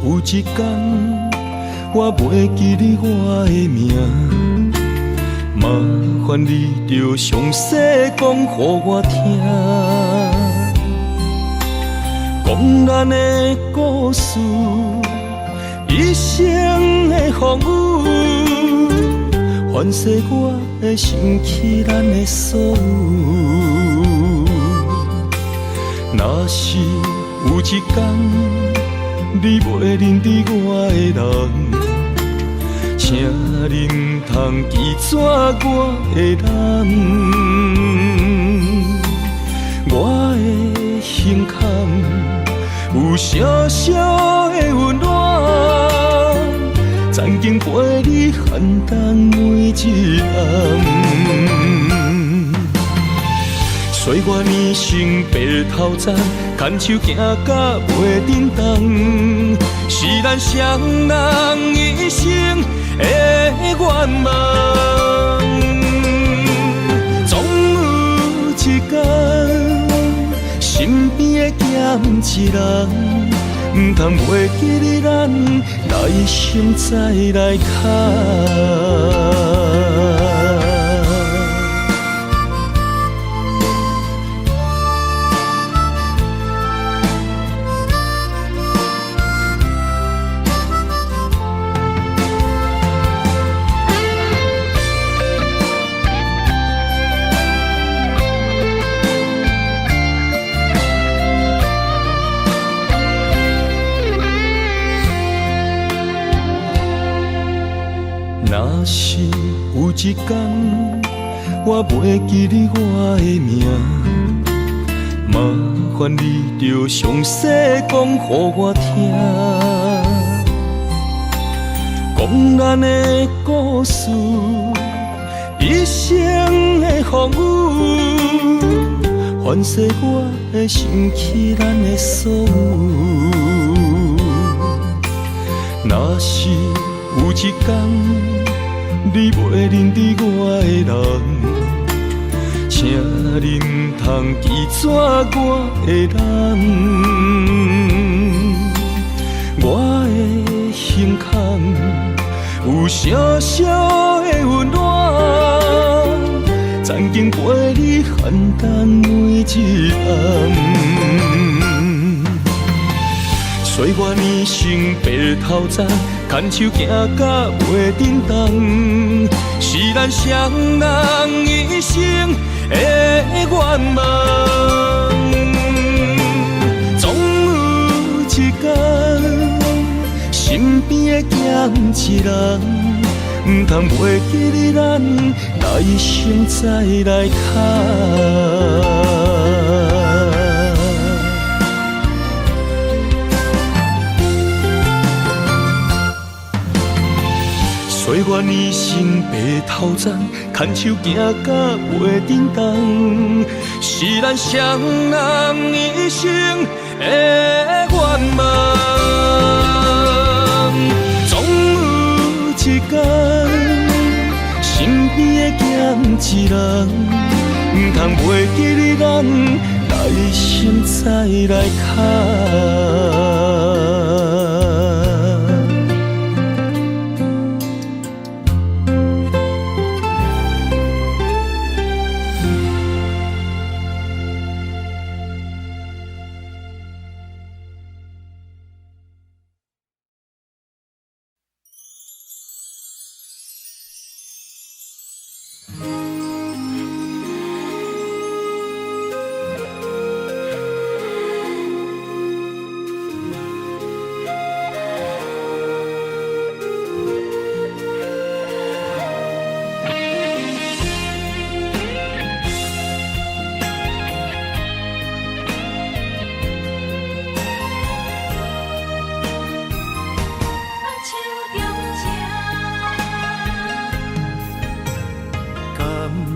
有一天，我袂记你我的名，麻烦你着详细讲予我听，讲咱的故事，一生的风雨，反噬我的想起咱的所有。若是有一天，你袂认得我的人，请恁通记住我的难。我的心坎有小小的温暖，曾经陪你寒冬每一暗。岁月年成白头鬃，牵手行到袂振动，是咱双人一生的愿望。总有一天，身边的咸一人，唔通袂记你咱来生再来看。若是有一天，我袂记你我的名，麻烦你着详细讲予我听，讲咱的故事，一生的风雨，反噬我的想起咱的所有。若是有一天，你袂认得我的人，请恁通记住我的难。我的心坎有小小的温暖，曾经陪你寒冬每一暗。岁月年成白头鬃，牵手行到袂振动，是咱双人一生的愿望。总有一天，身边的咸一人，唔通袂记你咱来生再来看。岁月年成白头鬃，牵手行到袂振动，是咱双人一生的愿望。总有一天，身边的咸一人，唔通袂记你咱来生再来看。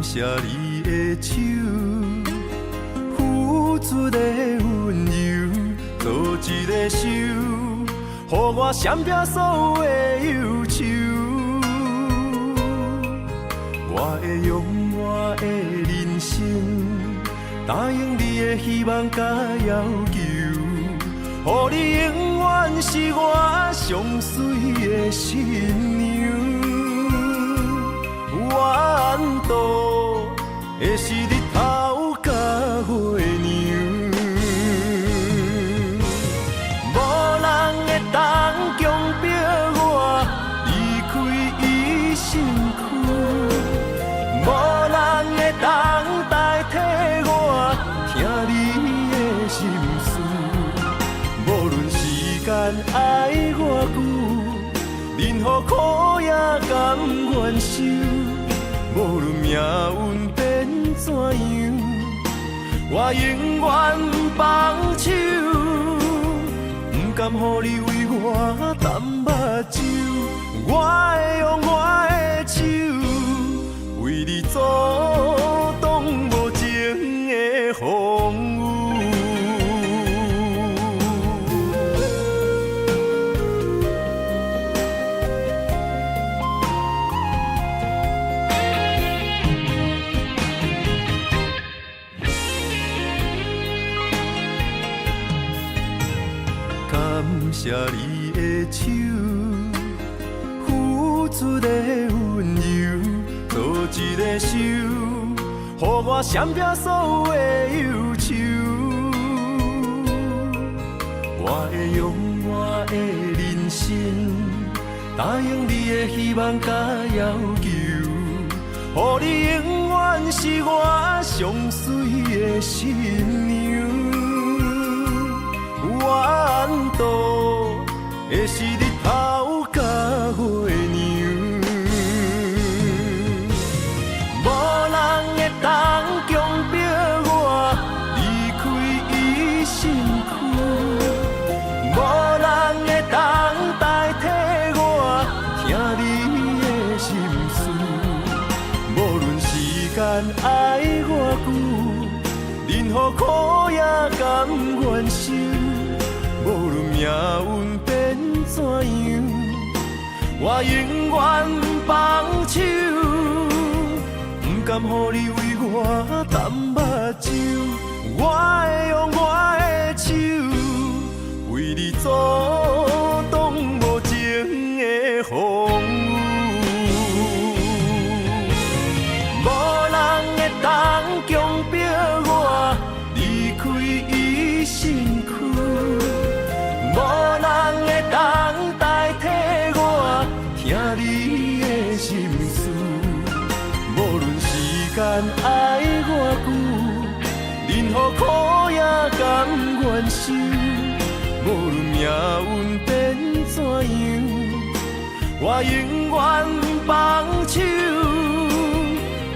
谢你的手，付出的温柔，做一个手，予我闪避所有的忧愁。我会用我的人生，答应你的希望甲要求，予你永远是我上水的新娘，缘投的是日头甲月娘，无人会当强迫我离开伊身躯，无人会当代替我听你的心事。无论时间爱我久，任何苦也甘愿受。无论命运变怎样，我永远放手，不甘予你为我淡目睭。我会用我的手，为你阻挡无情的风雨。感谢你的手，付出的温柔，做一个手，予我闪避所有的忧愁。我会用我的人生，答应你的希望甲要求，予你永远是我上水的新娘。缘投的是日头甲月娘，无人会当强迫我离开伊身躯，无人会当代替我听你的心事。无论时间爱我久，任何苦也甘愿受。无论命运变怎样，我永远放手，不甘予你为我淡目睭。我会用我的手，为你阻挡无情的风雨。无人会当强迫我离开伊身躯。无人会当代替我听你的心事，无论时间爱我久，任何苦也甘愿受。无论命运变怎样，我永远放手，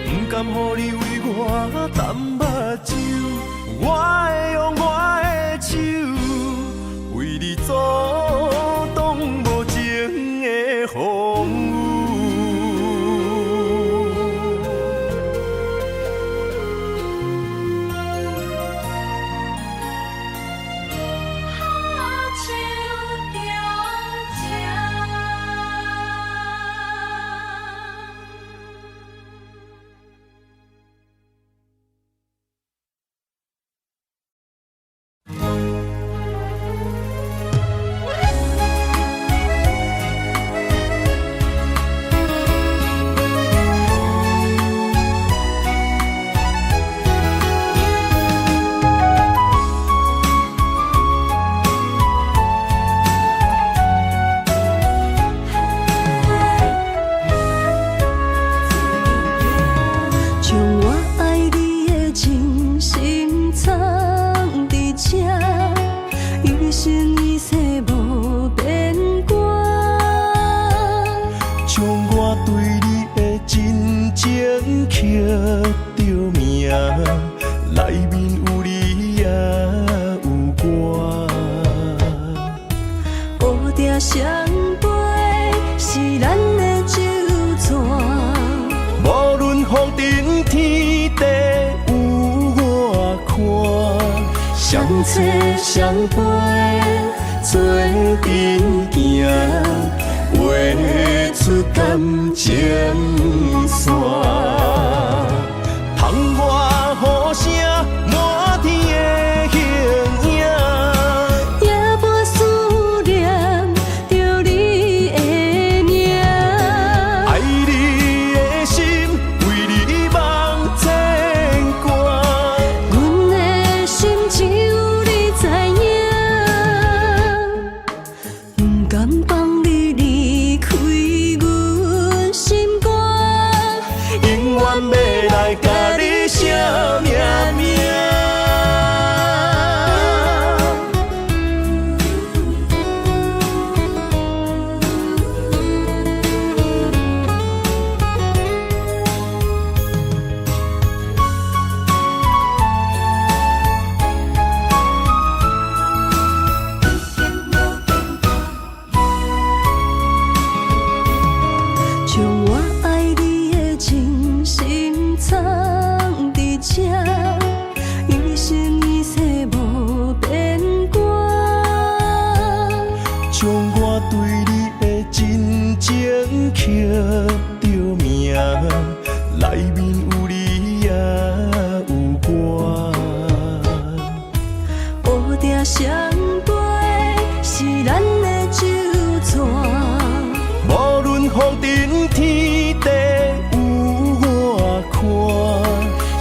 不甘予你为我淡目睭。我会用我的手，为你阻挡无情的风雨。相找相陪，做阵行，画出感情线。窗外雨声满天的形影，夜半思念，着甘放你离开阮心肝，永远要来甲你写名名。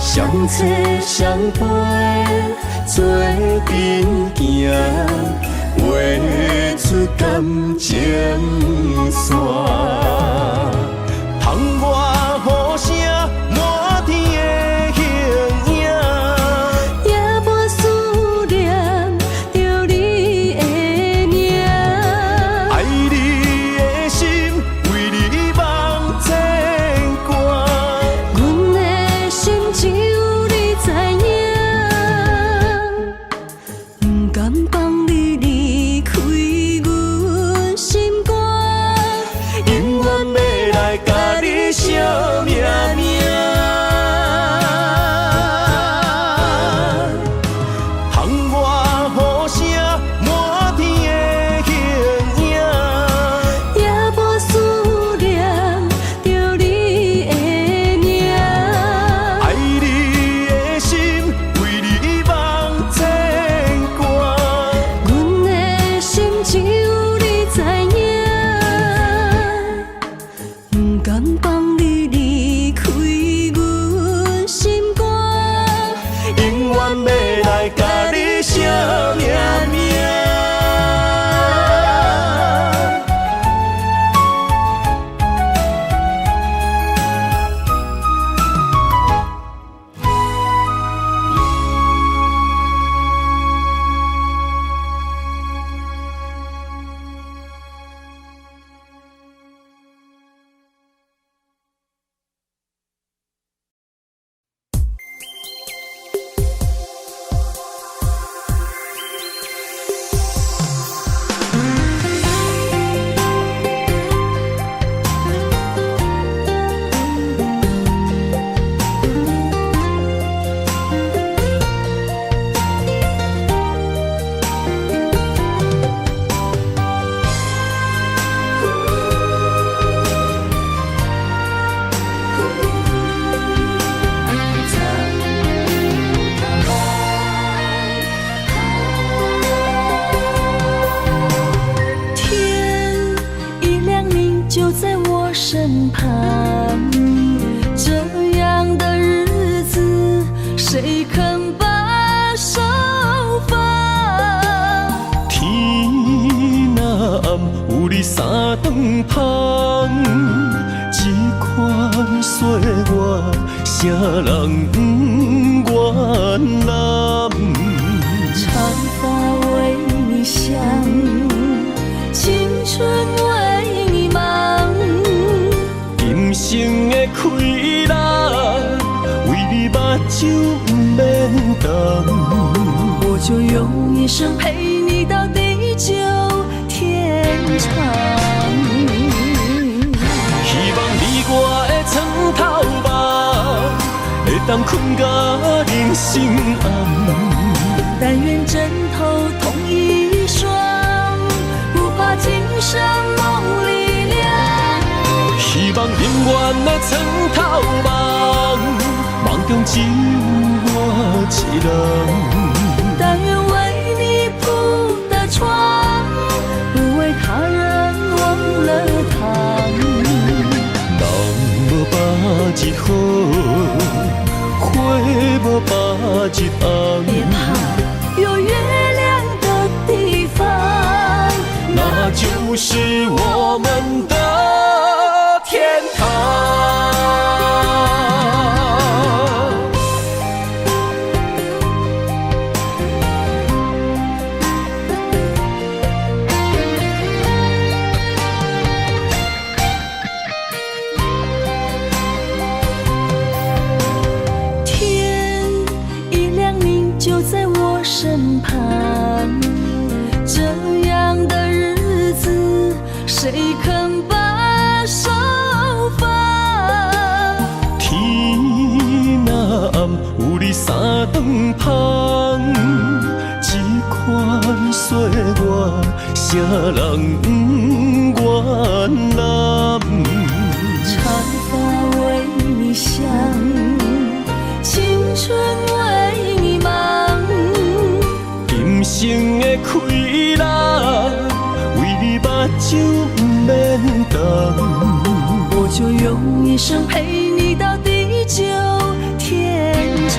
相切相陪，做阵行，画出感情线。窗外雨声，满天的形影，也无思念着你的名。爱你的心，为你梦牵挂。阮的心只有你知影，不甘放你离开阮心肝，永远要来甲你写名名。窗外雨声，满天的形影，也无思念着你的名。爱你的心，为你梦牵挂。阮的心只有你知影，不甘放你离开阮心肝，永远要来甲你写名名。天一亮你就在我身旁，这样的日子谁肯把手放？天若暗，有你三顿香，这款岁月，谁人不愿揽？长发为你香，青春为你忙，今生的快乐，为你目睭不免干。我就用一生陪你到地久天长。希望你我的床头梦，会当困到人生暗。但愿枕头同一双，不怕今生梦里凉。希望永远的床头梦，梦中只有我一人。但愿为你铺的床，不为他人忘了烫。人无把日好，花无把日别红。怕有月亮的地方，那就是我们的天堂。天一亮，你就在我身旁。这样的日子，谁肯把手放？天若暗，有你三顿香，这款岁月，谁人不愿揽？长发为你香，青春为你忙。今生的快乐，为你目睭不免干。我就用一生陪你到地久天长。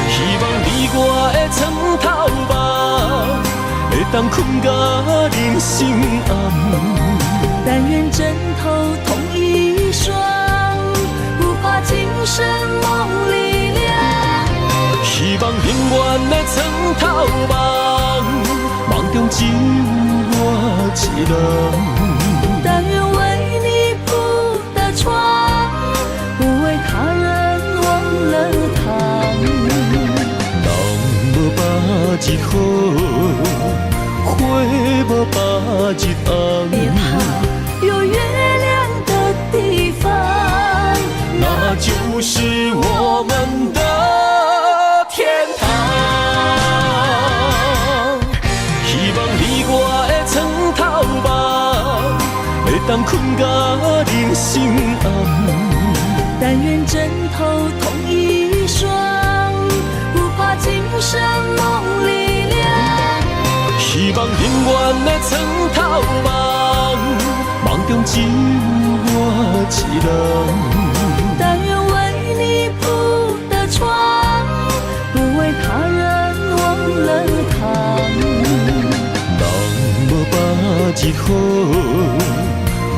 希望你我的床头梦，会当困到人生暗。但愿枕头同一双，不怕今生梦里凉。希望永远的床头梦，梦中只有我一人。但愿为你铺的床，不为他人忘了躺。人无百日好，花无百日红。别怕，有月亮的地方，那就是我们的天堂。希望你我的床头梦，会当困到人生暗。但愿枕头同一双，不怕今生梦里凉。希望永远的床头梦，梦中只有我一人。但愿为你铺的床，不为他人忘了躺。人无百日好，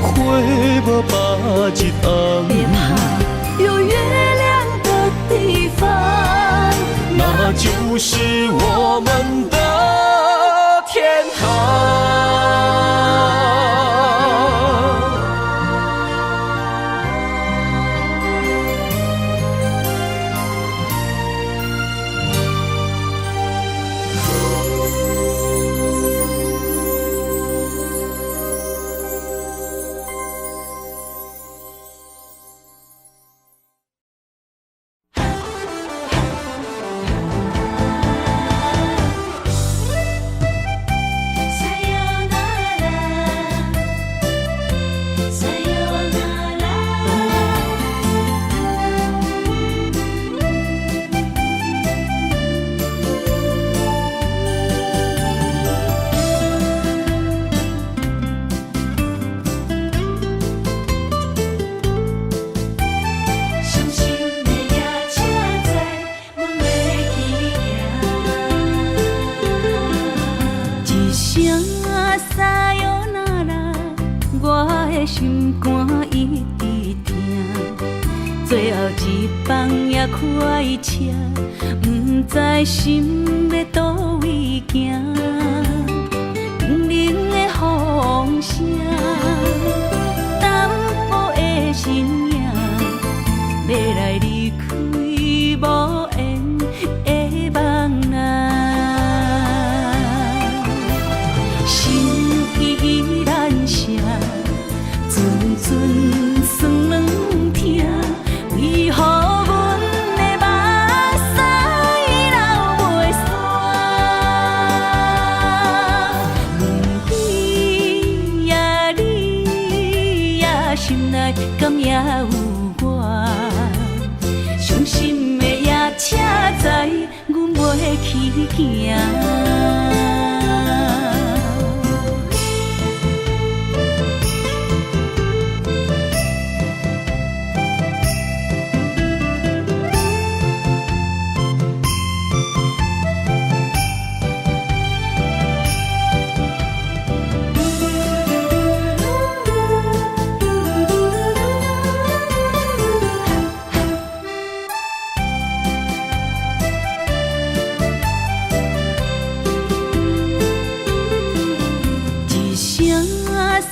花无百日红。别怕，有月亮的地方，那就是我们的天堂。心肝一直疼，最后一放也开车，不知心要倒位行。冷冷的风声，淡薄的身影，要来离开无缘的梦啊，心依然声。阵阵酸软疼，为何阮的目屎流袂煞？问你呀，你呀，心内敢也有我？伤心的夜车载，阮袂去行。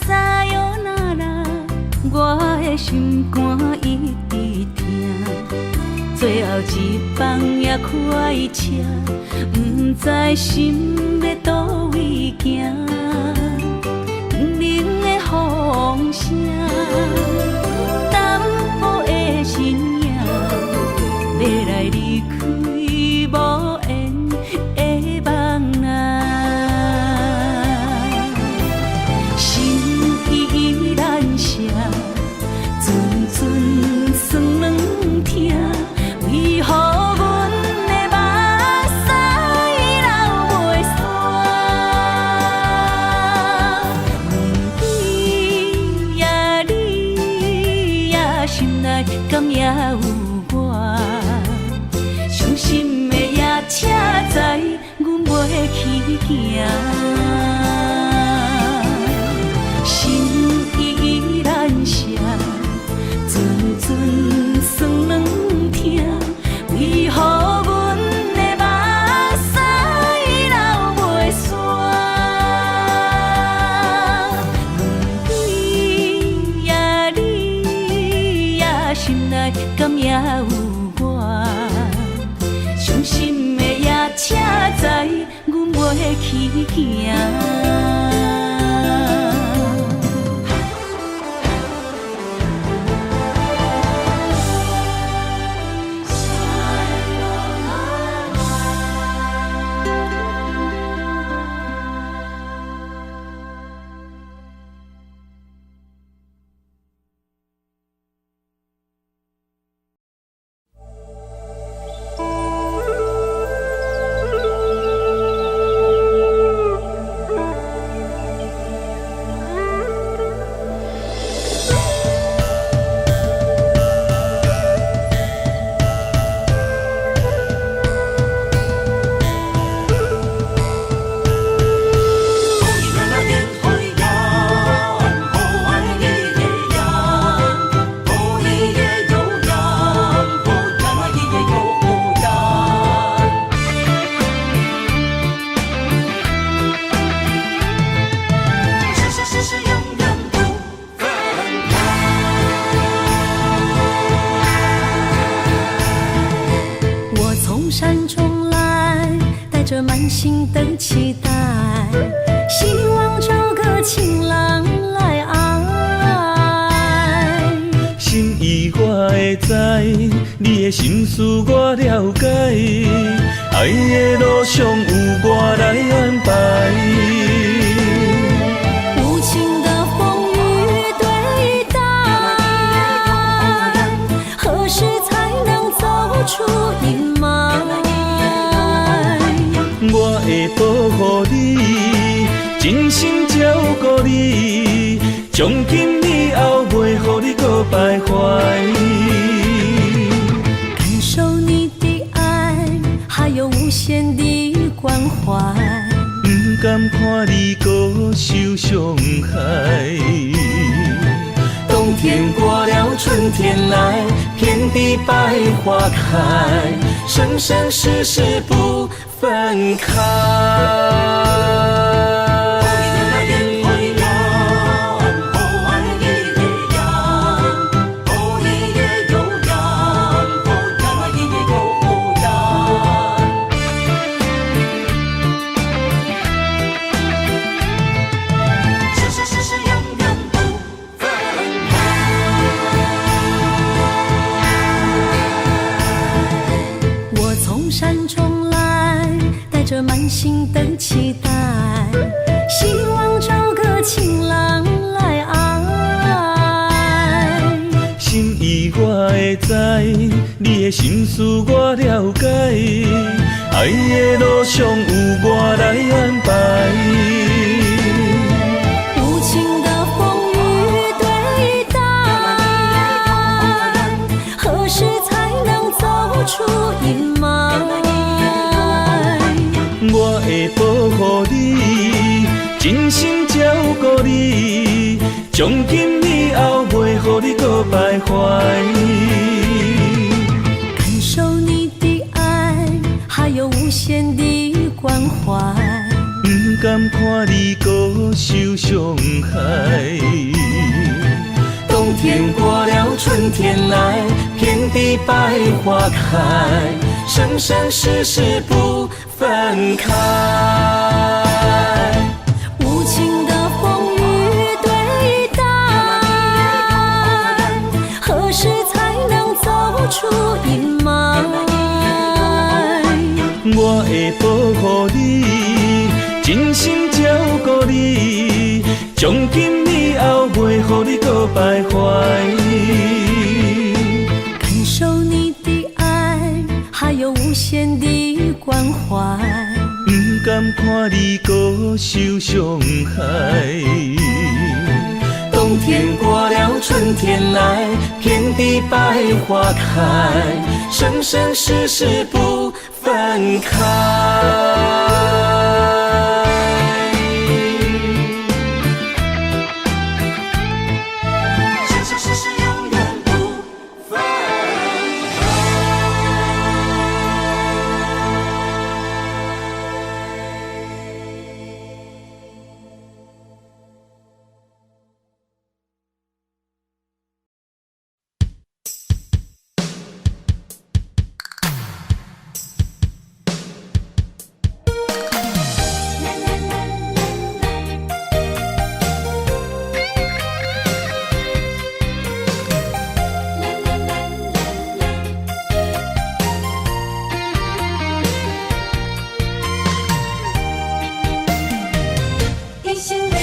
撒哟那拉，我的心肝一直疼。最后一棒也开车，不知心要倒位行。不明的风声，淡薄的身影，要来离开无缘的梦啊。心依然舍，阵阵酸软疼，为何阮的目屎流袂煞？问你呀，心内敢也有我？伤心的夜车载，阮袂去行。心依然舍，阵阵酸软疼，为何阮的目屎流袂煞？问你呀，心内敢也有我？伤心的夜车载，阮袂去行。满心的期待，希望找个情郎来爱。心意我会知，你的心思我了解，爱的路上有我来安排。无情的风雨对待，何时才能走出阴霾？我会保护你，真心照顾你，从今以后袂予你搁徘徊。感受你的爱，还有无限的关怀，不甘看你搁受伤害。冬天过了，春天来，遍地百花开，生生世世不分开。满心的期待，希望找个情郎来爱。心意我会知，你的心思我了解，爱的路上有我来安排。无情的风雨对待，何时才能走出阴霾？我会保护你，真心照顾你，从今以后袂予你搁徘徊。感受你的爱，还有无限的关怀，不甘看你搁受伤上海。冬天过了，春天来，遍地百花开，生生世世不分开。无情的风雨对待，何时才能走出阴霾？我会保护你，真心照顾你，从今以后袂予你搁徘徊。感受你的爱，还有无限的关怀。不甘看你搁受伤害。冬天过了，春天来，遍地百花开，生生世世不分开。生生世世永远不分开。一心流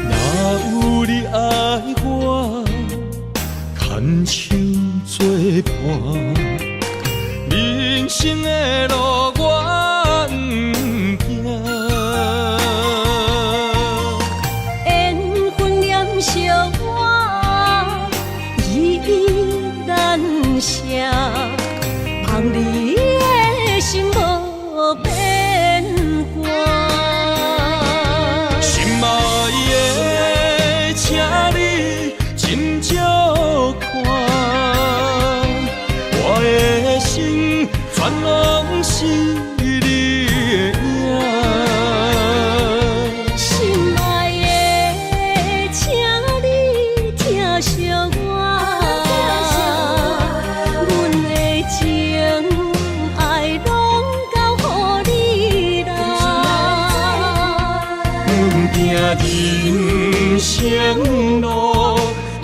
若有你爱我，牵手作伴，人生的路我不惊。缘分念相我，依依难舍，望你的心无变卦。心爱的，请你斟酌看，我的心全拢是你的影。心爱的，请你疼惜我，阮的情爱拢交予你啦。人生路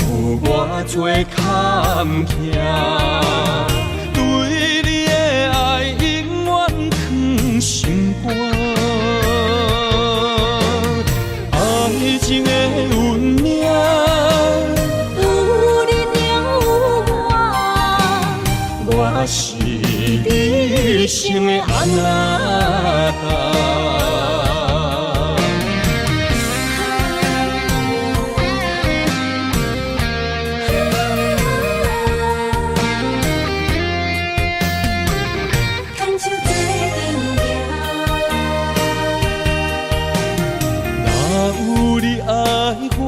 有偌多坎坷，对你的爱永远藏心肝。爱情的运命，有你有我，我是你生的安那达。牵手做阵若有你爱我，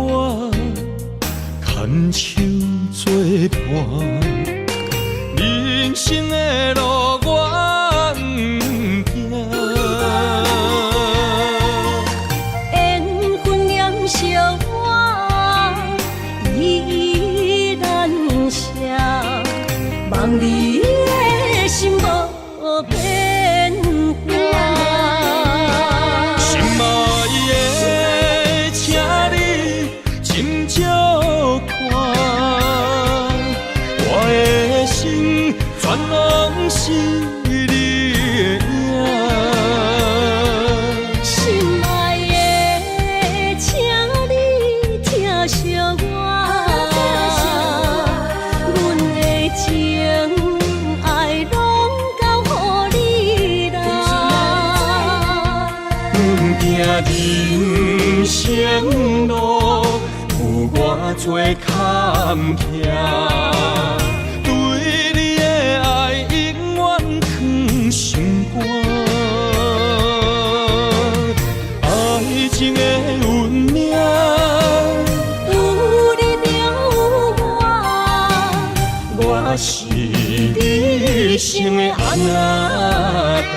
牵手作伴，人生的路我不惊。缘分念相我，依依难舍，望你的心无变卦。心爱的，请你斟酌看，我的心全拢是你的影。心爱的，请你疼惜我，阮的情爱拢交予你啦。人生路有偌多坎坷，对你的爱永远藏心肝。爱情的运命，有你有我，我是你生的安那达。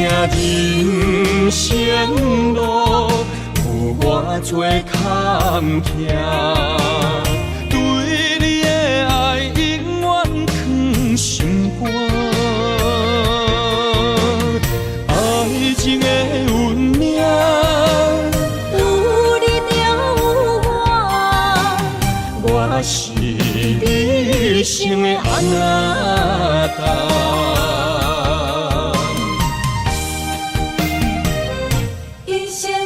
人生路有偌多坎坷，对你的爱永远藏心肝。爱情的运命，有你有我，我是你生的阿那达。一生的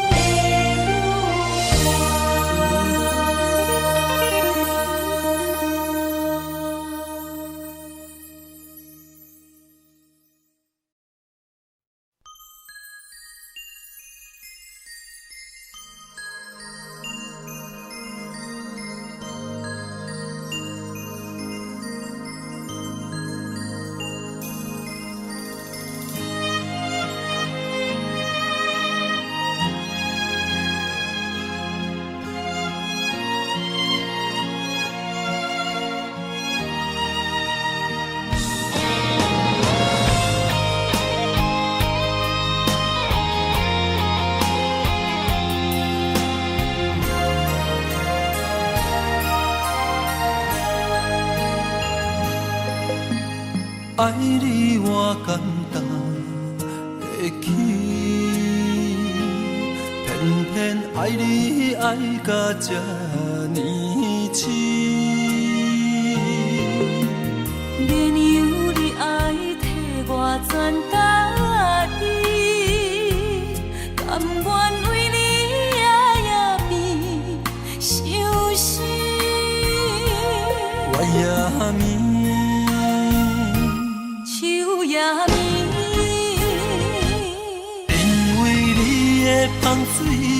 爱你偌简单会起，偏偏爱你爱到这呢痴。免由你爱替我全答应，甘愿为你夜眠伤心。我也眠。树也眠，因为你的香水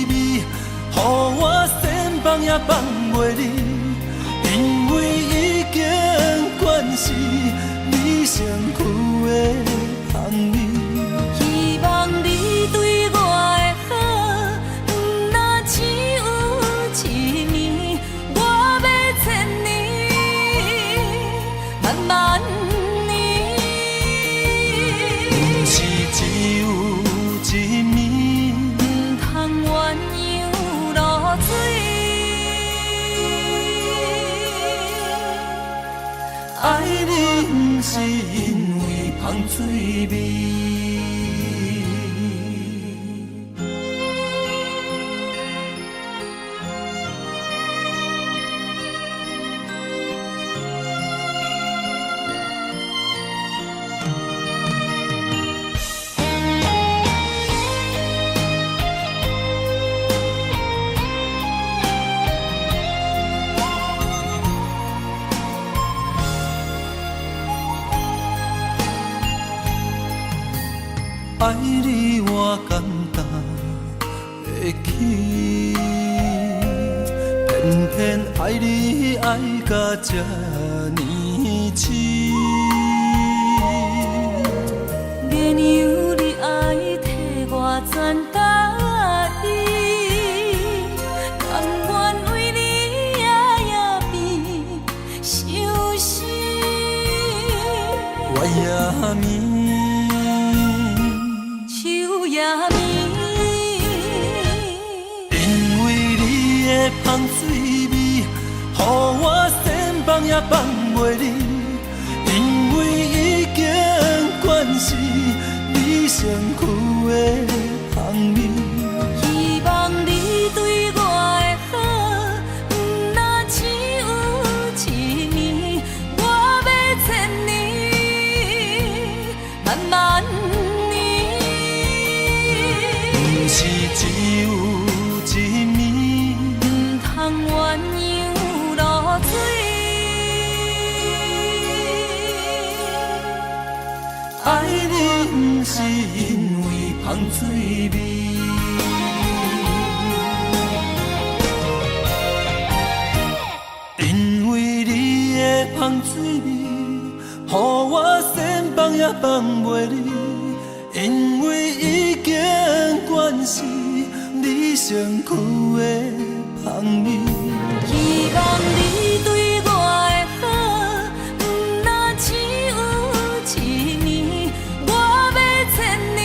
味，予我先放也放袂离。因为已经惯是你身躯的香味。希望你对我的好，不若只有一年，我要千年，慢慢。只有一面，不通鸳鸯落水。爱你不是因为香水味。爱你偌简单会起，偏偏爱你爱到这呢痴。免由你爱替我全答应，甘愿为你夜眠伤心。我也眠。因为你的香水味，予我先放也放袂离。因为已经惯是你身躯的香味。希望你对我的好，不若只有一年，我要千年，慢慢。是只有一面，不通鸳鸯落水。爱你不是因为香水味。因为你的香水味，予我先放也放袂离。因为已经惯是你身躯的香味。希望你对我的好，不若只有一年，我要千年，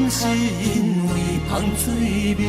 拢是因为芳水味。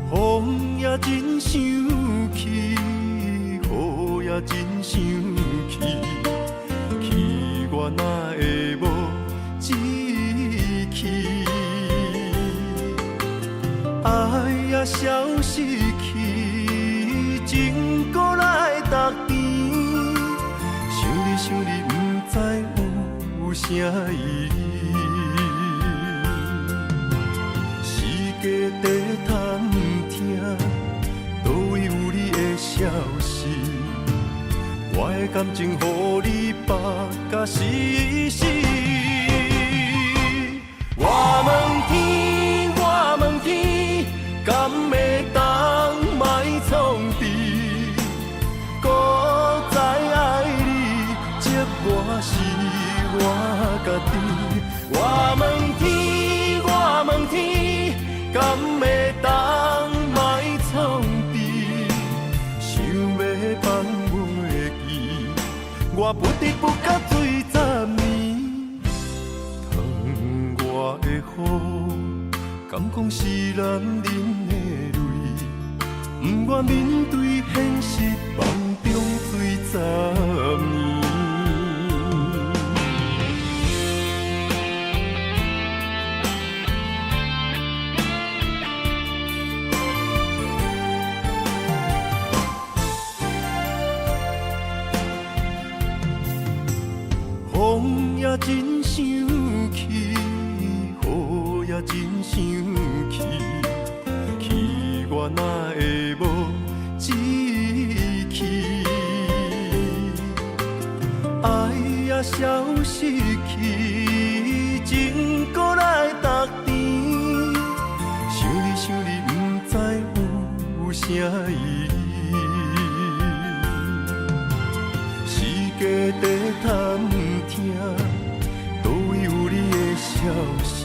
风也真生气，雨也真生气，气我哪会无志气？爱也消失去，情搁来逐甜，想你不知有啥意义。世界地探听，倒位有你的消息？我的感情，予你绑甲死死。我问天，我问天，敢会当莫创治？搁再爱你，这我是我家己。我问天，我问天，敢会当莫创治？想要放袂记，我不得不甲水10年。窗外的雨，敢讲是男人的泪，不愿面对现实，梦中水10年。风也真生气，雨也真生气，气我哪会无志气？爱也消失去，情搁来逐甜，想你不知有啥意义？世界地探听，倒位有你的消息？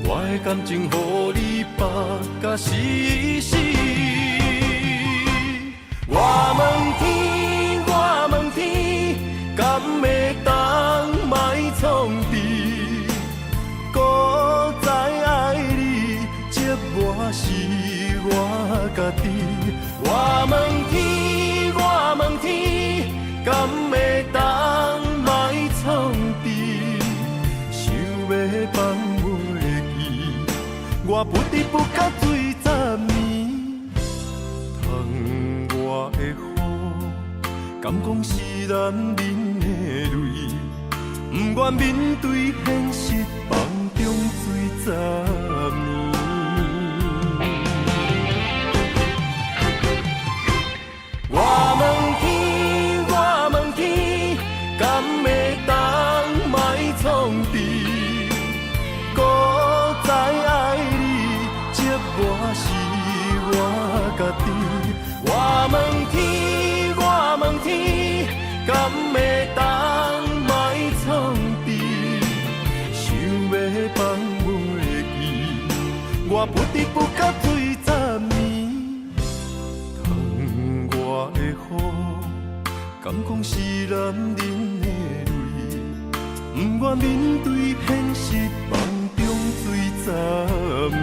我的感情，予你绑甲死死。我问天，我问天，敢会当莫创治？搁再爱你，这我是我家己。我问天，我问天，敢会当莫创治？想要放袂记，我不得不甲水10年。窗外的雨，敢讲是男人的泪，不愿面对现实，梦中水10年。我问天，我问天，敢会当莫创治？搁再爱你，这我是我家己。我问天，我问天，敢会当莫创治？想要放袂记，我不得不甲水10年。窗外的雨，敢讲是男人的泪，不愿面对现实，梦中水10年。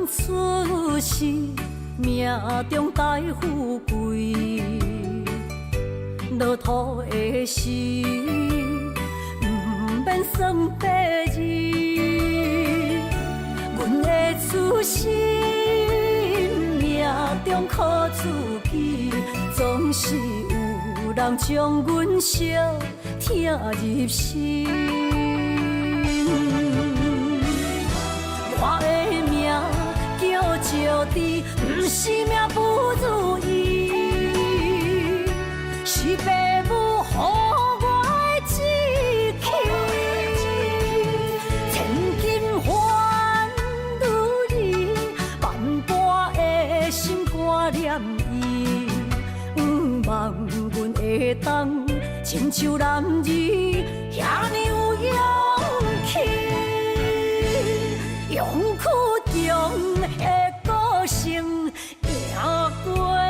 出世，命中带富贵，落土的时，不免算白字。阮的出身，命中苦自己，总是有人将阮惜听入心。我的命叫石滴，不是命不如意，是父母予我的志气。千金换如意，万般的心挂念伊，望阮会当亲像男儿遐尼有勇气。勇屈中的个性，赢过泪。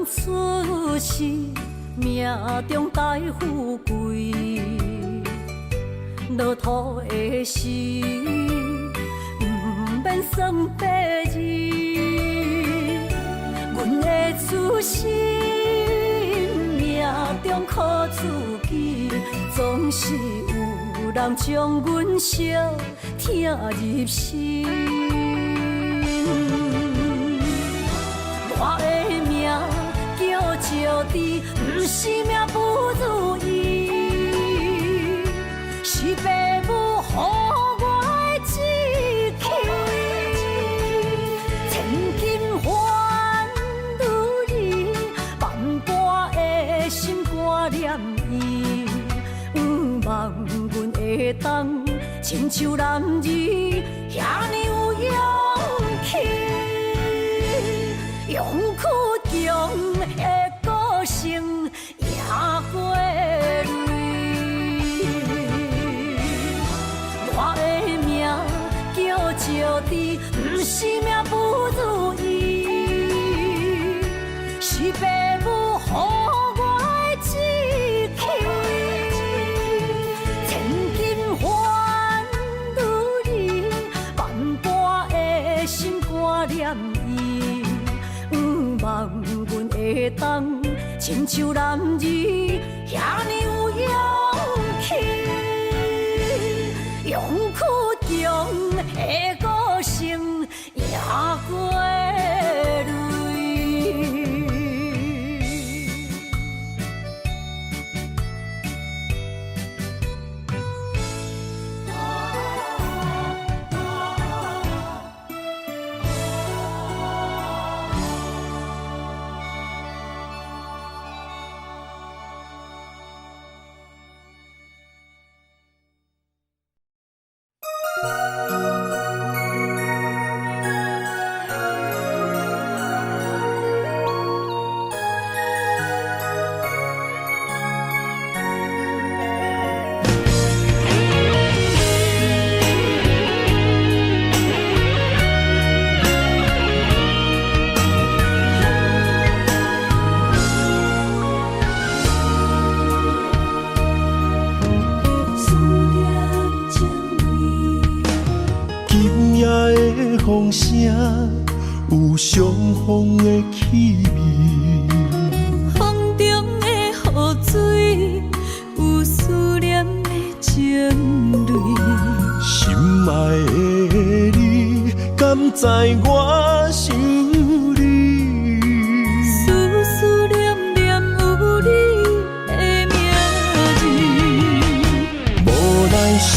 出世，命中带富贵，落土的时，不免算白字。阮的出身，命中苦自己，总是有人将阮惜听入心。我的命叫石滴，不是命不如意，是父母予我的志气。千金换如意，万般的心挂念伊，望阮会当亲像男儿遐尼有勇气。勇屈中的个性，赢过泪。我的命叫石滴，不是命不如意，是父母予我的志气。千金换如意，万般的心挂念伊。望阮会当亲像男儿遐尼有勇气，勇屈中的个性，赢过泪。风声有相逢的气味，风中的雨水有思念的情泪。心爱的你，敢知我想你？思思念念有你的名字，无奈相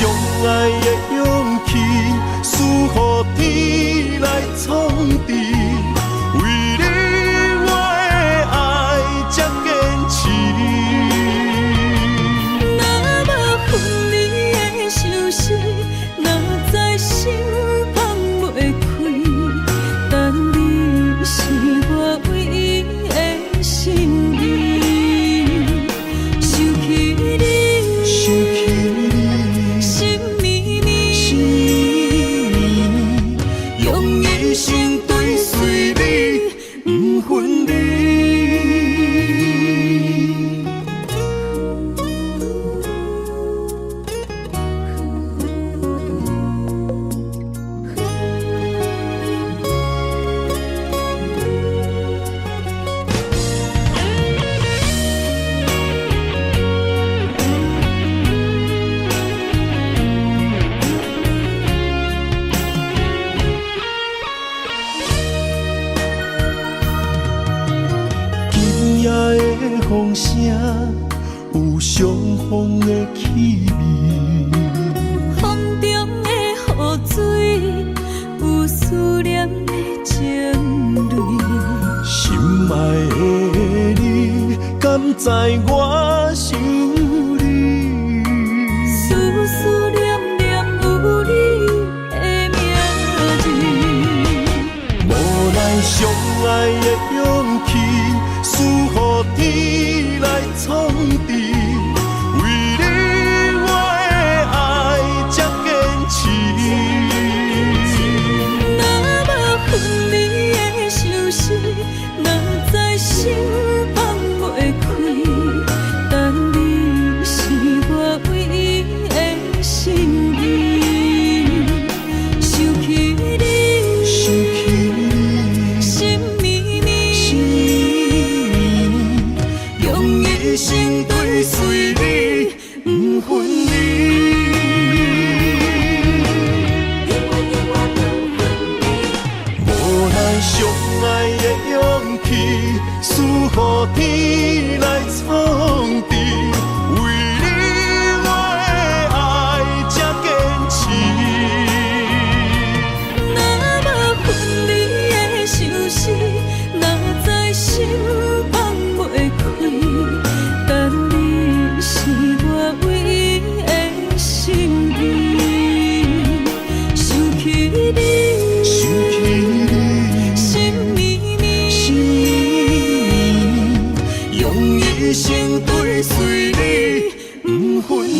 爱的勇气，输予天来创治。为你我的爱才坚持。若无分离的相思。风声，有相逢的气味。风中的雨水，有思念的情泪。心爱的你，敢知我想你？思思念念有你的名字。无奈相爱的勇气，输予天来创治。为你我的爱才坚持。若无分离的相思，若在心放袂开。但你是我唯一的心意，想起你，心绵绵，用一生追随你，不分离。无奈相爱的勇气，输予天来创治。为你我的爱才坚持。若无分离的相思，若在心放袂开。但你是我唯一的心意，想起你，心绵绵，用一生追随你，不分离。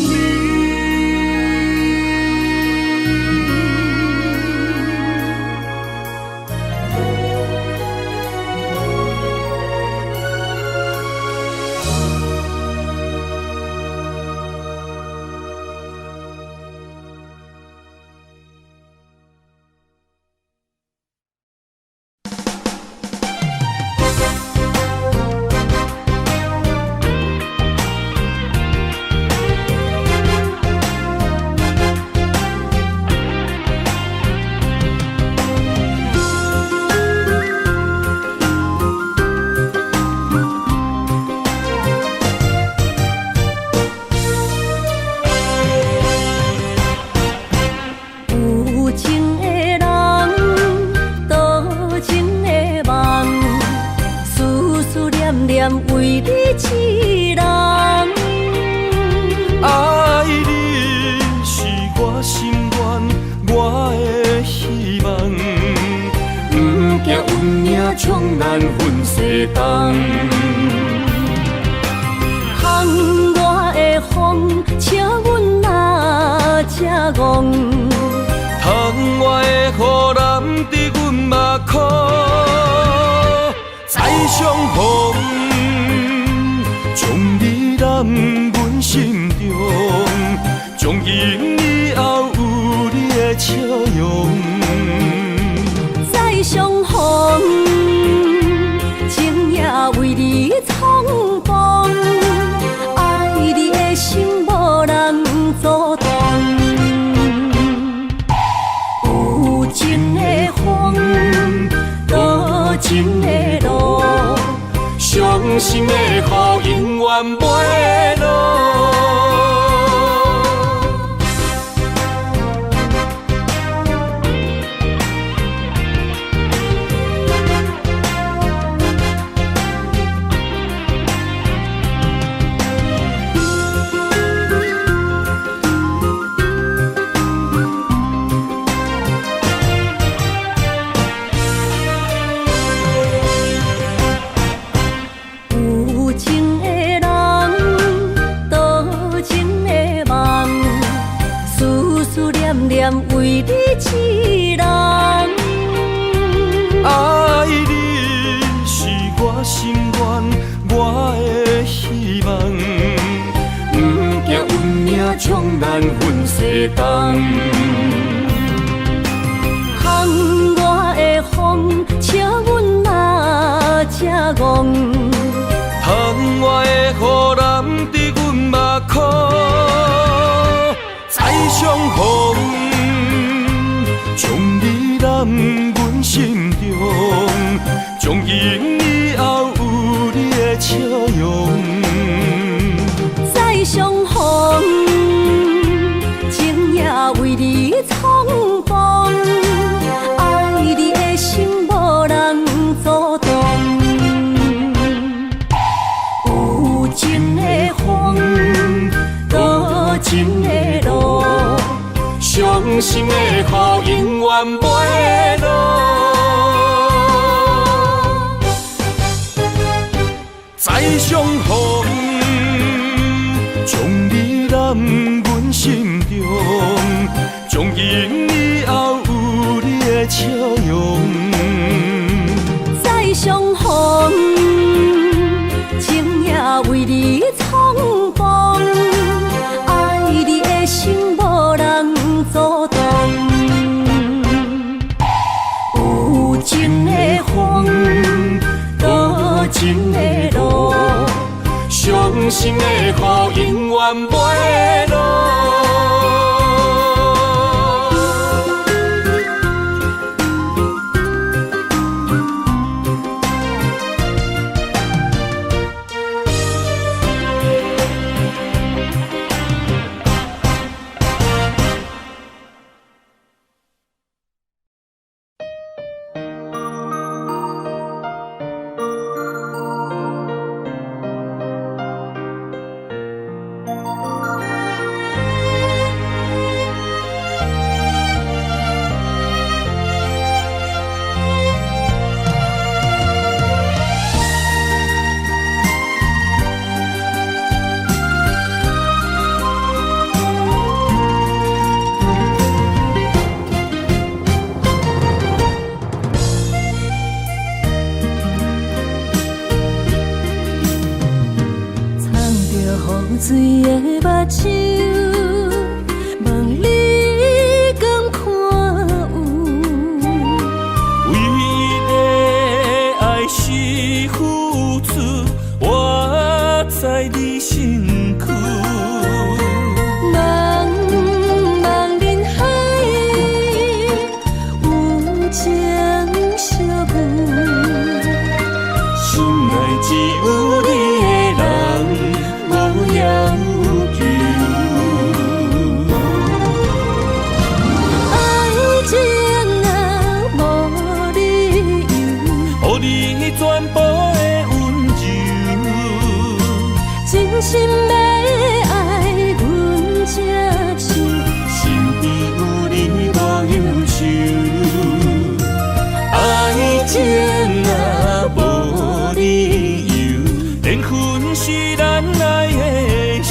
有情的人，多情的梦，思思念念为你痴人。爱你是我心愿，我的希望，不惊运命冲咱分世东。窗外的风，请阮哪只戆？窗外的雨淋伫阮目眶，再相逢，将你揽阮心中，从今以后有你的笑容。再相逢，情也为你创风，爱你的心无人阻挡。有情的风，多情的路，伤心的雨永远袂落。有情的人，多情的梦，思思念念为你痴人。爱你是我心愿，我的希望，不惊运命冲咱分世东。窗外的风，请阮哪只戆？窗外的雨淋伫阮目眶，再相逢，将你揽阮心中，从今以后有你的笑笑容。再相逢，情也为你匆忙，爱你的心无人阻挡。有情的风，多情的路，伤心的雨永远袂落。再相逢，将你揽阮心中，从今以后有你的笑容。再相逢，情也为你匆忙，爱你的心无人阻挡。有情的风，多情的路，伤心的雨永远袂落。水的目睭，问你敢看有？为你的爱是付出，我在你身躯。茫茫人海，有情相伴，心内只有你的人。无要求，爱情啊无理由，予你全部的温柔，真心要爱阮才像，身边有你无忧愁，爱情啊无理由，缘分是咱爱的手。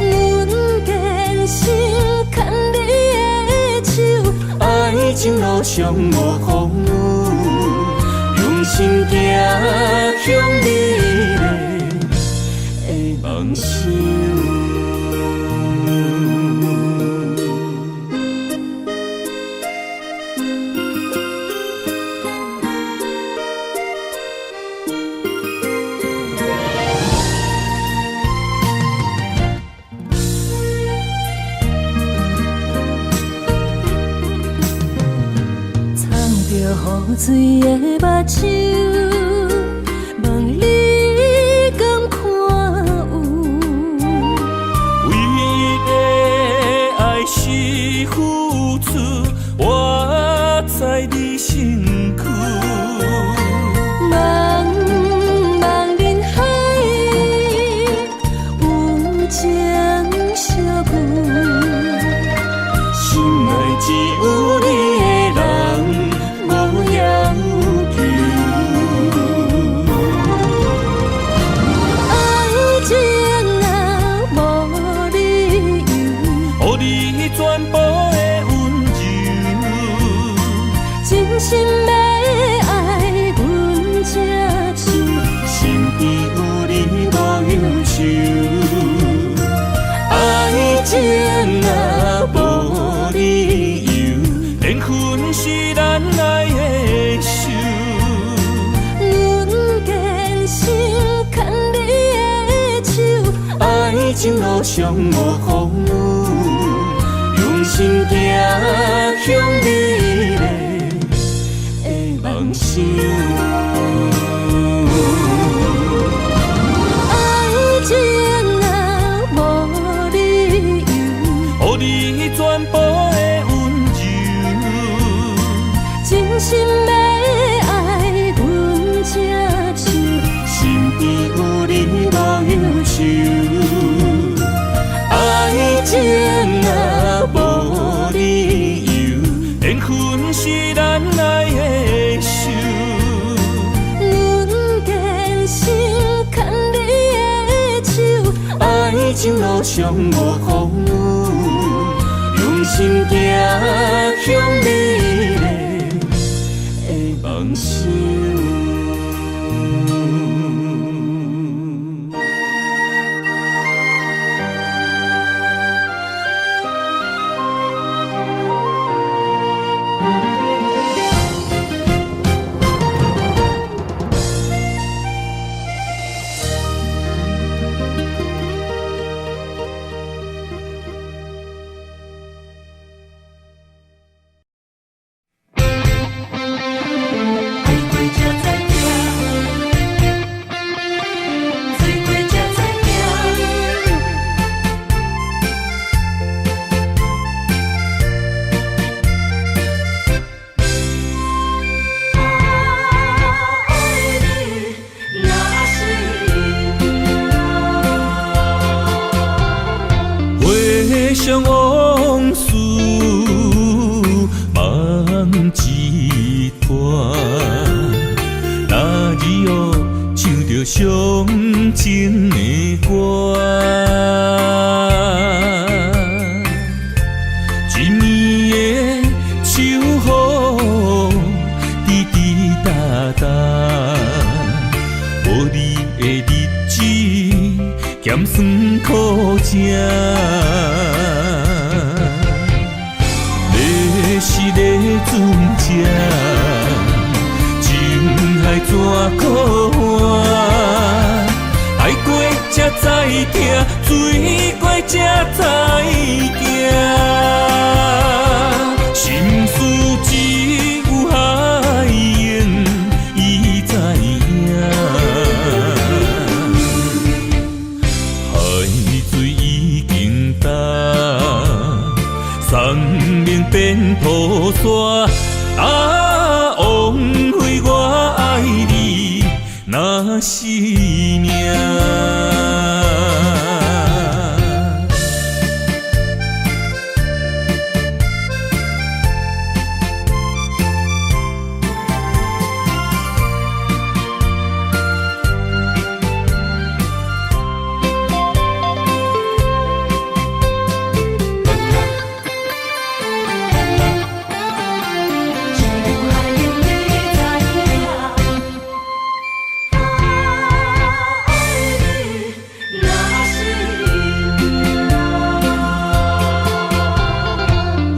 阮坚信牵你的手，爱情路上无风雨，用心行向美丽的梦想。雨水的目睭，问你敢看有？为你的爱是付出，我在你身躯。茫茫人海，有情相伴，心内只有你的人。无要求，爱情啊无理由，予你全部的温柔，真心要爱阮才像，身边有你无忧愁，爱情啊无理由，缘分是咱爱的手。阮坚信牵你的手，爱情路上无风雨，用心行向美丽的梦想。有你无忧愁，爱情若无理由，缘分是咱来的守。阮坚信牵你的手，爱情路上无风雨，用心行向美丽的梦想。回想往事梦一团，那日后唱着伤情的歌，一年的秋雨滴滴答答，无你的日子咸酸苦涩。是个船只，情海怎可换？爱过才知疼，水过才知行。心事只有海燕伊知影，海水已经干。生命变雨伞，枉费我爱你那是命。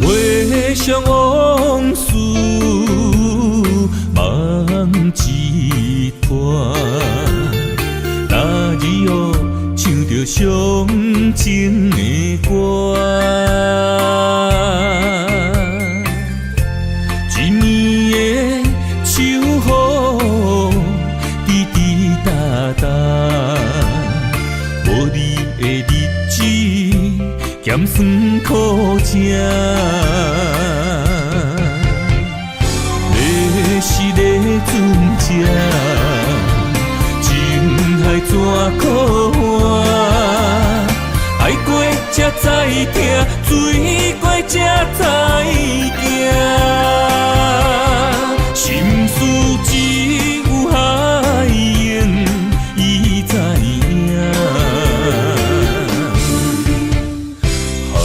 回想往事梦一团，那日后唱着伤情的歌，一年的秋雨滴滴答答，无你的日子咸酸苦涩。是个船只，情海怎可换？爱过才知疼，水过才知行。心事只有海燕伊知影，海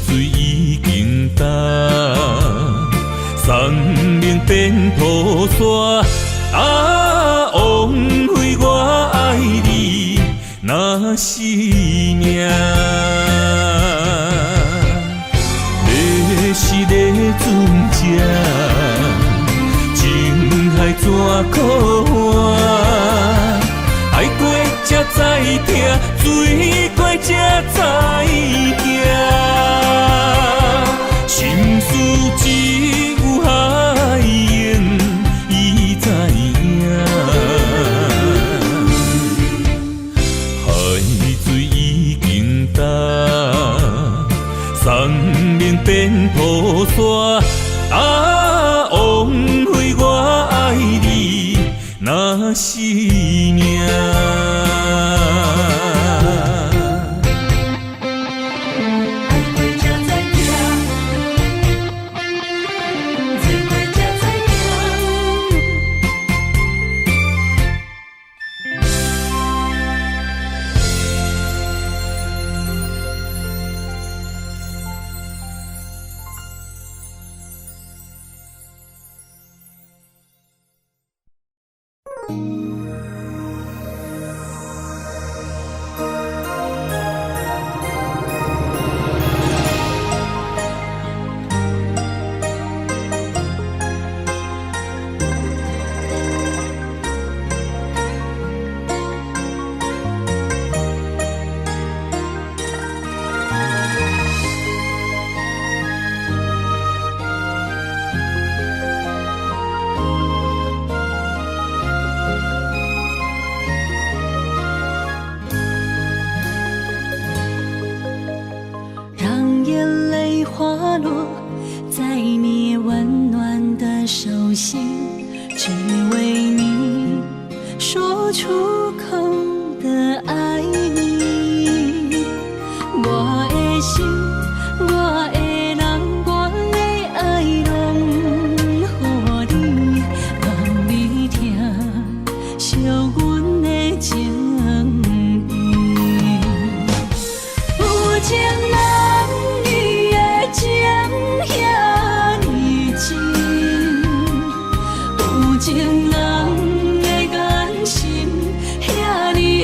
水已经干。生命变雨伞，枉费我爱你那是命。你是个船只，情海怎可换？爱过才知疼，水过才知行。心事只有海燕伊知影，海水已经干，生命变雨伞，枉费我爱你那是命。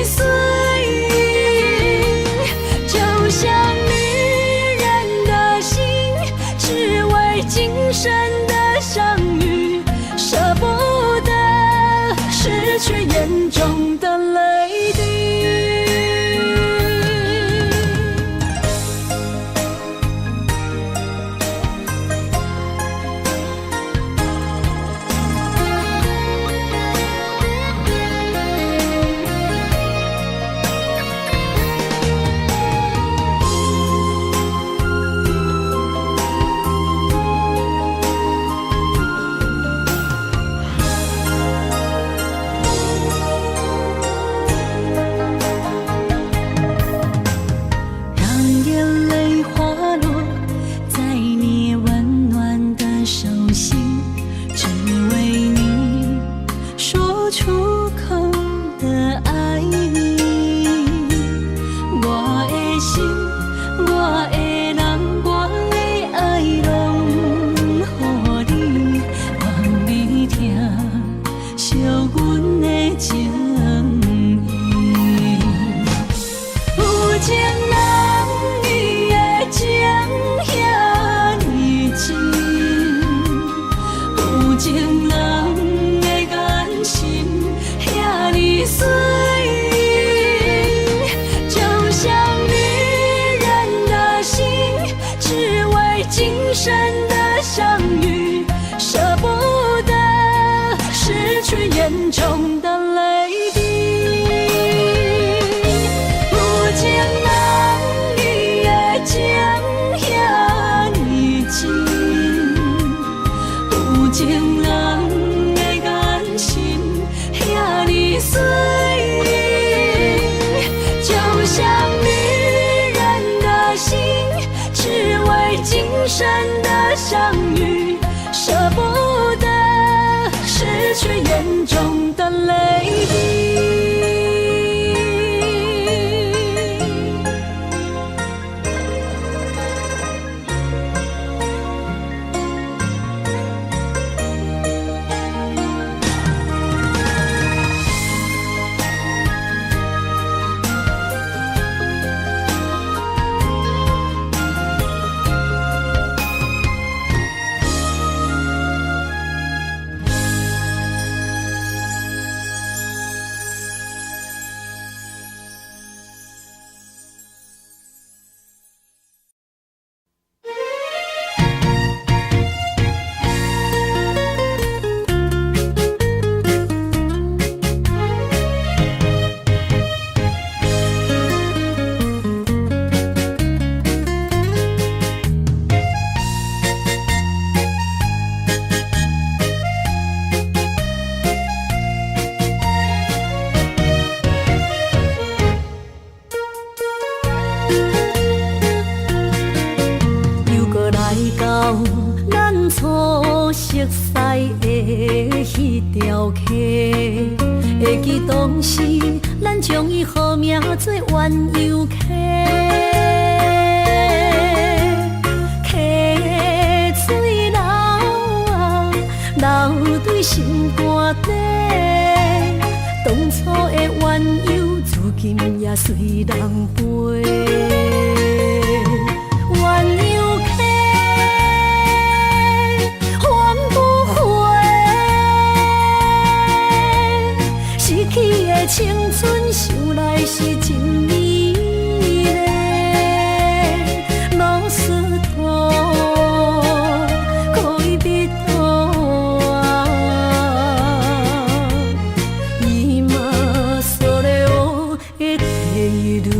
随，就像女人的心，只为今生的相遇，舍不得失去眼中的泪滴。眼中的泪滴，有情人你的情遐尼真，有情人的眼神遐尼水，就像女人的心，只为今生的相遇，舍不得失去眼中的泪滴。会记当时，咱将伊号名做鸳鸯溪，溪水流啊，流对心肝底。当初的鸳鸯，如今也随人飞。鸳鸯溪。 去的青春，想来是真美丽。老师徒，可以别途啊，伊嘛所了的地路。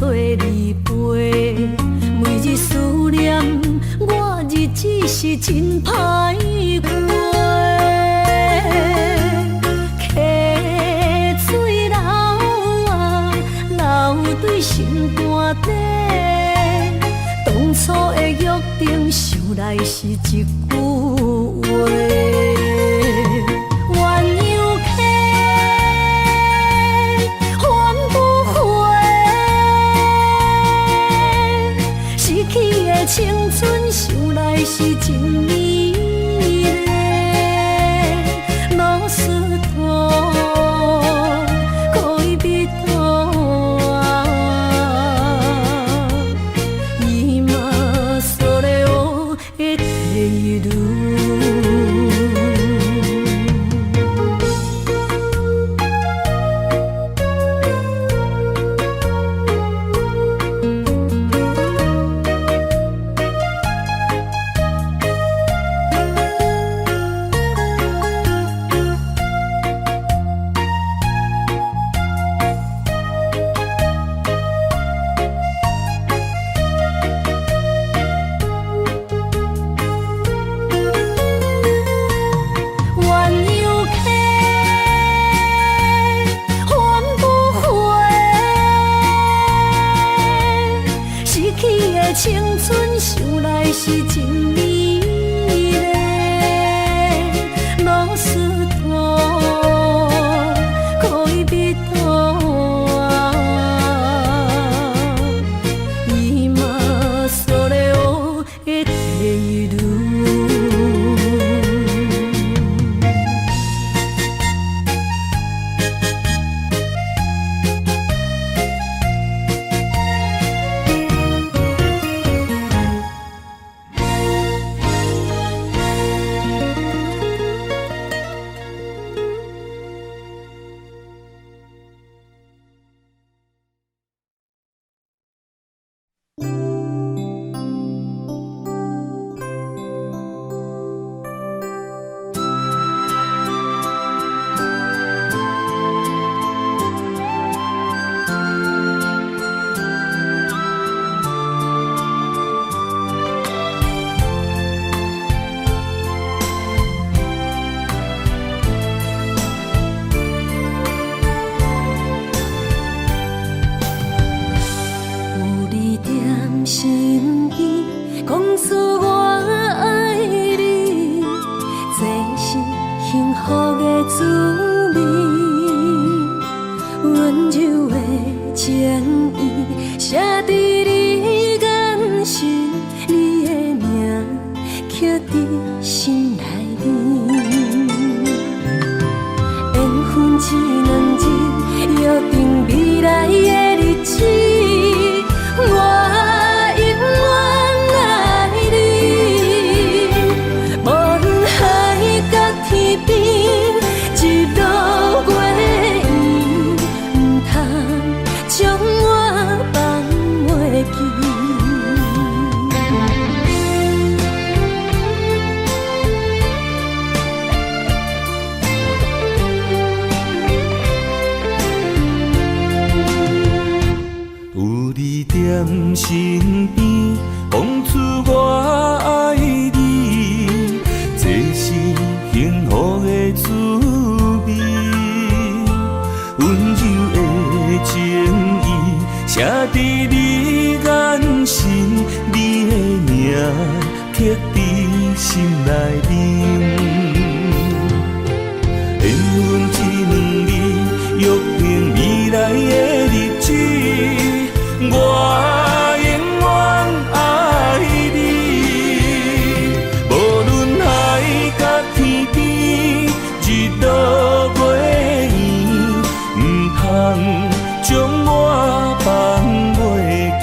找你陪，每日思念我日子是真歹过。溪水流啊，流对心肝底。当初的约定，想来是一句话。鸳鸯溪，换不回。失去的青春，想来是真美丽。老师徒，恋人啊，今それを得ている。青春想来是真美丽，老师徒，恋人啊，今それを得ている。心意讲出我爱你，这是幸福的滋味。温柔的情意写在你眼神，你的名刻在心内面。缘分只两人，约定未来的日子。我身边讲出我爱你，这是幸福的滋味。温柔的情意写在你眼神，你的名刻在心内面。缘分只两字，约定未来的日子。我永远爱你，无论海角天边，日落月圆，不通将我放袂记。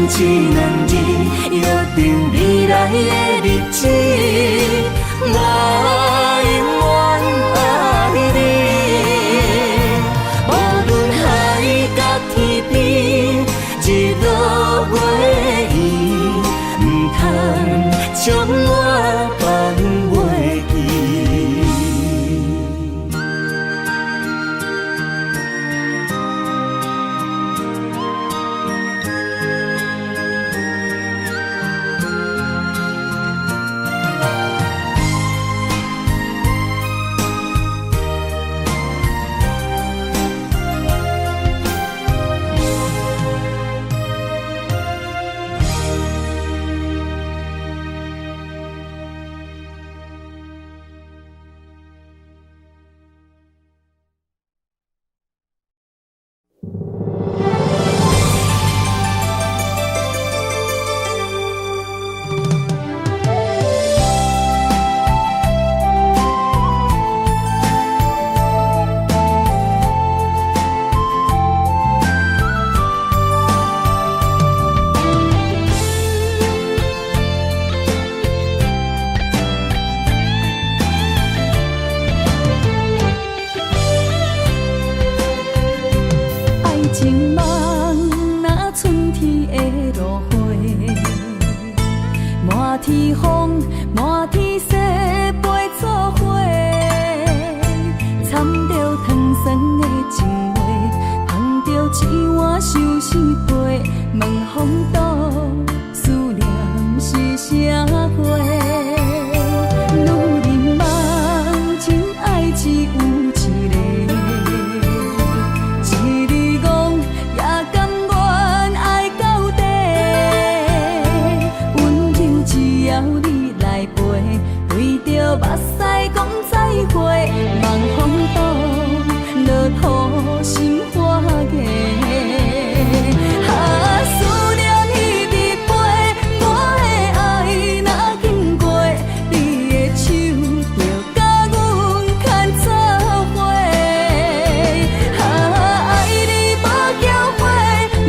一两字，约定未来的日子。我永远爱你，无论海角天边，日落月圆，唔通将我放袂记。情梦若春天的落花，满天风，满天雪，陪作伙，掺着糖酸的情话，捧着一碗相思杯，问风度思念是啥货？女人梦情爱只有一个。目屎讲再会，望风度落土心花芽。思念彼日飞，我的爱若经过，你的手就甲阮牵做伙。爱你无缴费，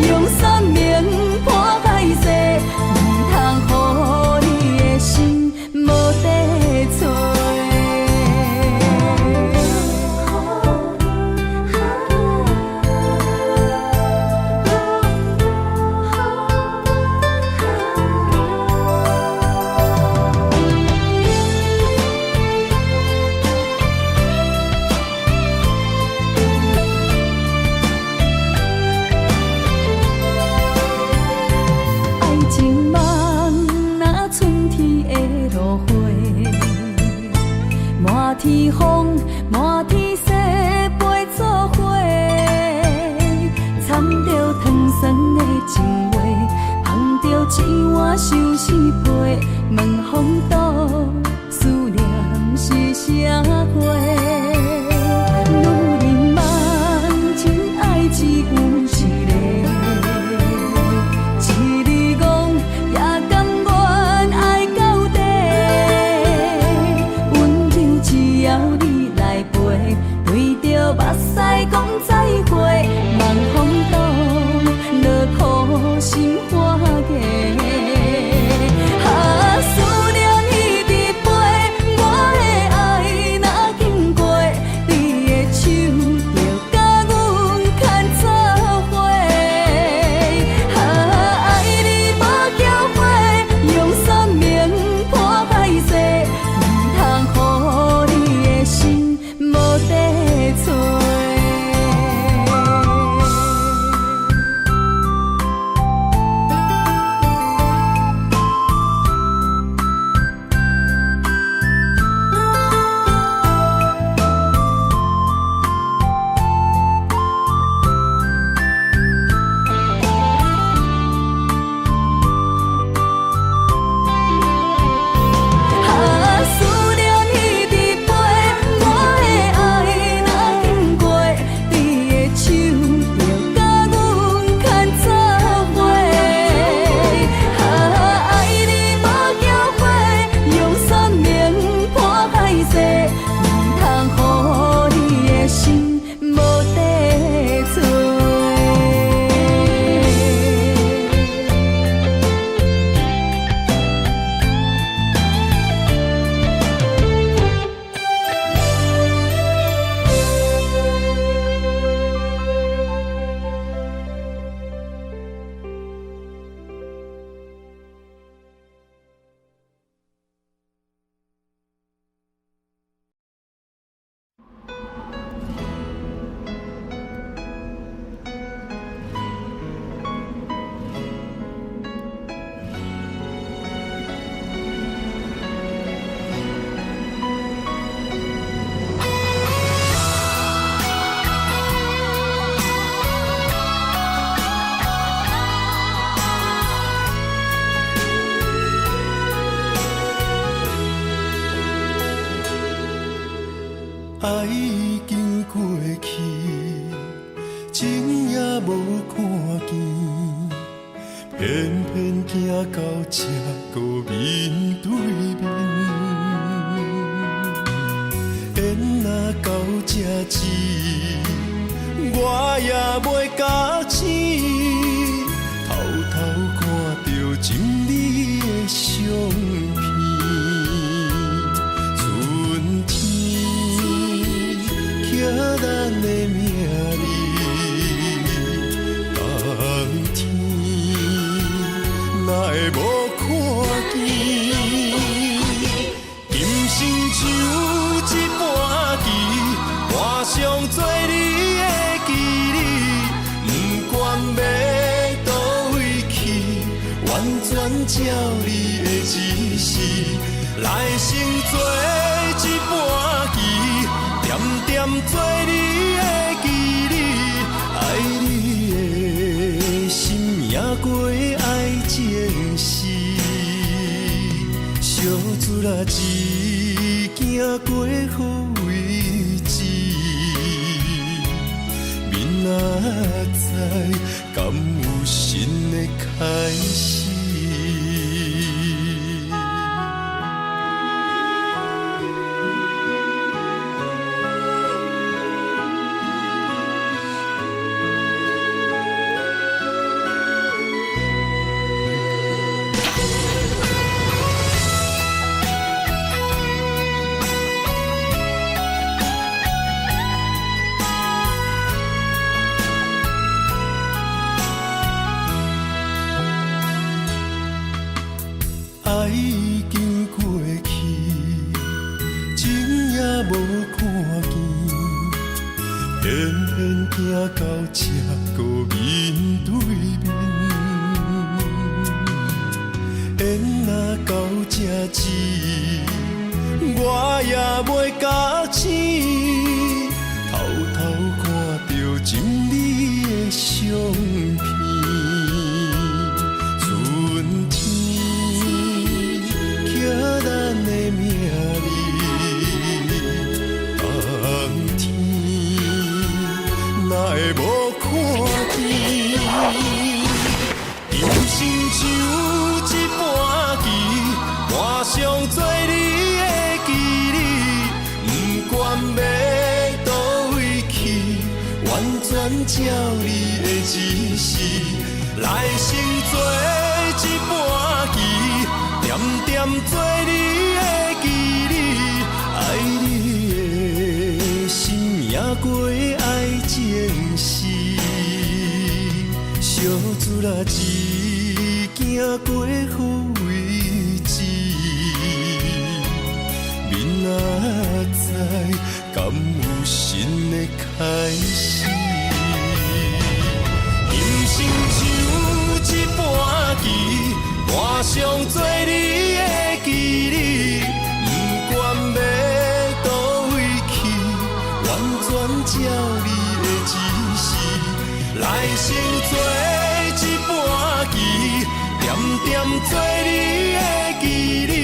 用生命破海誓，唔通予你的心无地找。情梦若春天的落花，满天风，满天雪，陪作伙，掺着糖酸的情话，捧着一碗相思杯，问风度思念是啥货？女人梦情爱只有一个。目屎讲再会，望风度落土心花芽。思念彼爱已经过去，情也无看见，偏偏行到这个面对面。缘若到这时，我也袂假醒，偷偷看到情侣的相片。春天刻咱的名字，冬天哪会无看见？今生像一盘棋，画上做你的记忆，不管要倒位去，完全照你的指示，来生做一盘棋，点点做你的记忆，爱你的心也过爱情诗，小船啊一行过好位置，明仔载敢有新的开始？爱已经过去，情也无看见，偏偏行到这个面对面。缘若到这时，我也袂假醒，偷偷看到情侣的相片。春天刻咱的名字，冬天哪会无看见？今生像一盘棋，画上做你的记忆，不管要倒位去，完全照你的指示，来生做一盘棋，点点做你的记忆，爱你的心也过爱情诗，小船啊一行过好位置，明仔载敢有新的开始？今生像一盘棋，画上做你的记忆，不管要倒位去，完全照你的指示，来生做一盘棋，点点做你的记忆，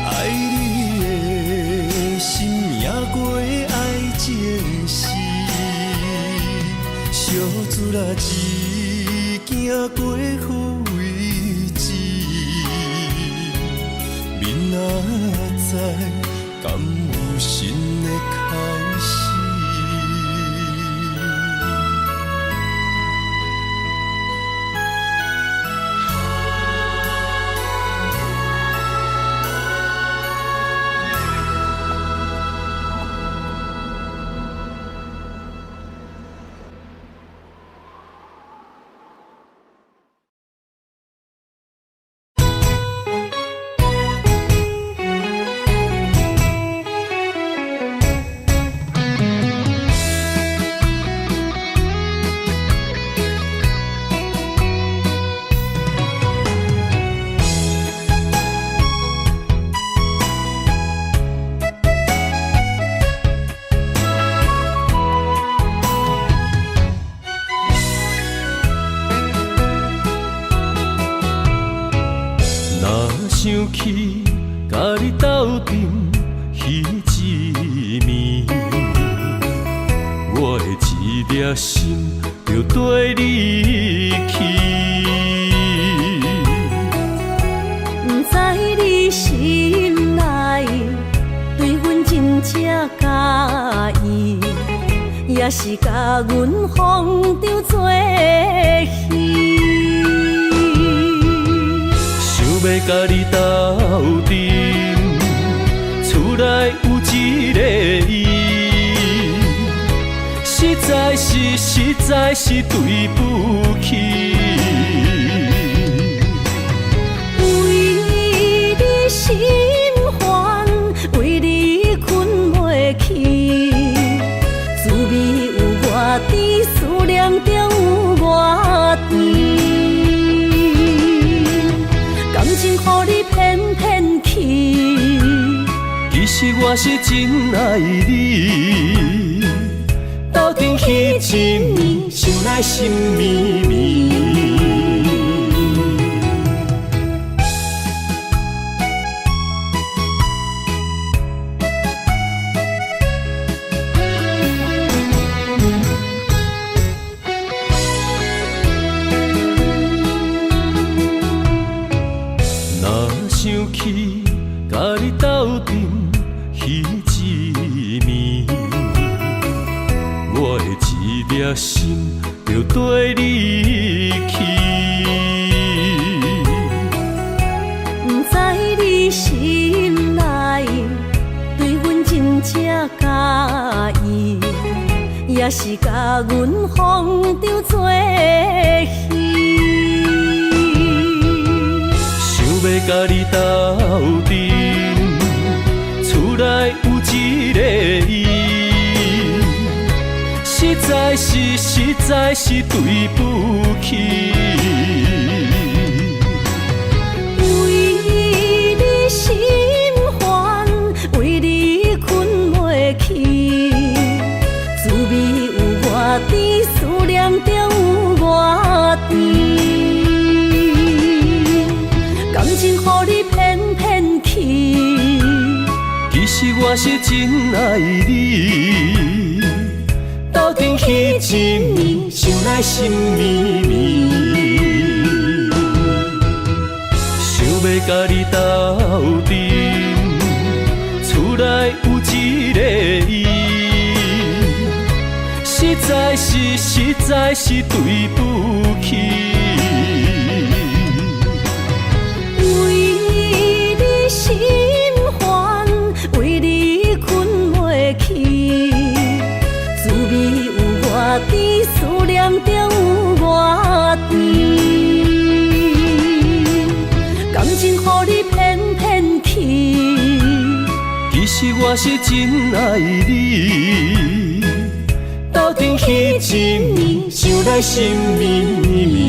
爱你的心也过爱情诗，小船啊一行过好位置，明仔载敢有新的开始？想起甲你斗阵彼一暝，颗心就跟你去。不知你心内对阮真正介意，也是甲阮放张做戏。想要甲你斗阵，厝内有一个伊，实在是对不起。为你心烦，为你困袂去，滋味有偌甜，思念就有偌甜。感情予你骗骗去，其实我是真爱你，斗阵彼一暝，想来心绵绵。想起甲你斗阵彼一暝，我的一粒心就跟你去。不知你心内对阮真正介意，也是甲阮放张做戏。要甲你斗阵，厝内有一个伊，实在是对不起。为你心烦，为你困袂去，滋味有偌甜，思念就有偌甜。感情予你骗骗去，其实我是真爱你，斗阵彼一暝，想来心绵绵。想要甲你斗阵，厝内有一个伊，实在是对不起。心烦，为你困袂去，滋味有偌甜，思念就有偌甜。感情予你骗骗去，其实我是真爱你，斗阵彼一暝，想来心绵绵。